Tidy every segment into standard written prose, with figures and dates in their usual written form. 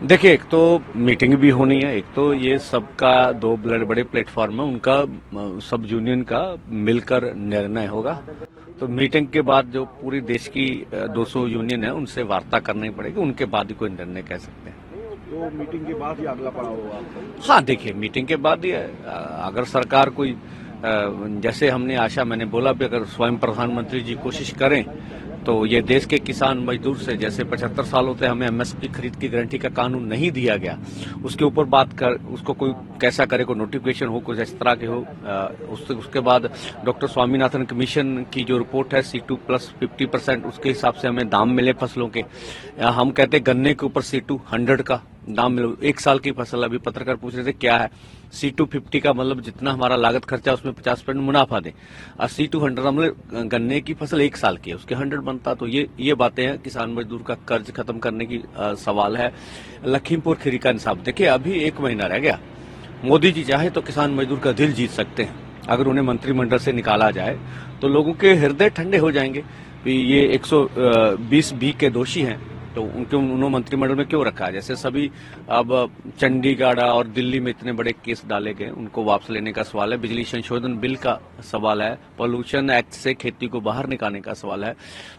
देखिए, एक तो मीटिंग भी होनी है, एक तो ये सबका दो बड़े प्लेटफॉर्म है, उनका सब यूनियन का मिलकर निर्णय होगा। तो मीटिंग के बाद जो पूरी देश की 200 यूनियन है उनसे वार्ता करनी पड़ेगी, उनके बाद ही कोई निर्णय कह सकते हैं। तो मीटिंग के बाद ही अगला पड़ाव होगा आपका? हाँ, देखिए, मीटिंग के बाद ही अगर सरकार कोई जैसे हमने आशा, मैंने बोला भी, अगर स्वयं प्रधानमंत्री जी कोशिश करें तो ये देश के किसान मजदूर से, जैसे 75 सालों से हमें एमएसपी खरीद की गारंटी का कानून नहीं दिया गया, उसके ऊपर बात कर, उसको कोई कैसा करे, कोई नोटिफिकेशन हो, कुछ इस तरह के हो। उसके बाद डॉक्टर स्वामीनाथन कमीशन की जो रिपोर्ट है C2 प्लस 50%, उसके हिसाब से हमें दाम मिले फसलों के। हम कहते गन्ने के ऊपर C2 100 का दाम मिले। एक साल की फसल, अभी पत्रकार पूछ रहे थे क्या है, C2 50 का मतलब जितना हमारा लागत खर्चा उसमें 50% मुनाफा दे, और C2 100 मतलब गन्ने की फसल एक साल की है, उसके 100 बनता। तो ये बातें हैं। किसान मजदूर का कर्ज खत्म करने की सवाल है। लखीमपुर खीरी का इंसाफ, देखिए अभी 1 महीना रह गया। मोदी जी चाहे तो किसान मजदूर का दिल जीत सकते हैं। अगर उन्हें मंत्रिमंडल से निकाला जाए तो लोगों के हृदय ठंडे हो जाएंगे। ये 120B के दोषी हैं, तो उन्होंने मंत्रिमंडल में क्यों रखा है? जैसे सभी अब चंडीगढ़ और दिल्ली में इतने बड़े केस डाले गए, उनको वापस लेने का सवाल है। बिजली संशोधन बिल का सवाल है। पॉल्यूशन एक्ट से खेती को बाहर निकालने का सवाल है।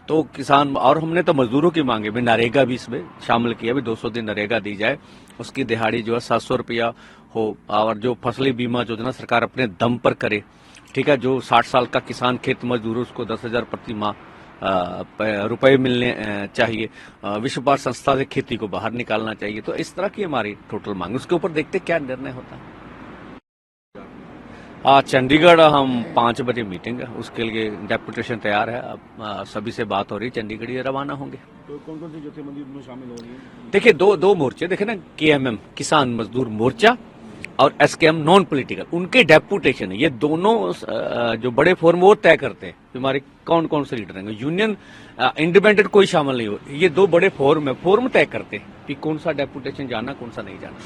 तो किसान, और हमने तो मजदूरों की मांगे भी, नरेगा भी इसमें शामिल किया भी, 200 दिन नरेगा दी जाए, उसकी दिहाड़ी जो है 700 रुपया हो, और जो फसली बीमा योजना सरकार अपने दम पर करे। ठीक है, जो 60 साल का किसान खेत मजदूर, उसको 10,000 प्रति माह रुपए मिलने चाहिए। विश्व व्यापार संस्था से खेती को बाहर निकालना चाहिए। तो इस तरह की हमारी टोटल मांग, उसके ऊपर देखते क्या निर्णय होता है। चंडीगढ़ हम 5 बजे मीटिंग है, उसके लिए डेपुटेशन तैयार है। अब सभी से बात हो रही, चंडीगढ़ ये रवाना होंगे। तो कौन कौन सी जत्थेबंदी में शामिल हो रही है? देखिए, दो मोर्चे देखे ना, KMM किसान मजदूर मोर्चा और SKM नॉन पॉलिटिकल, उनके डेपुटेशन है। ये दोनों जो बड़े फोरम वो तय करते हैं हमारे कौन कौन से लीडर रहेंगे। यूनियन इंडिपेंडेंट कोई शामिल नहीं हो, ये दो बड़े फोरम है, फोरम तय करते हैं कि कौन सा डेपुटेशन जाना, कौन सा नहीं जाना।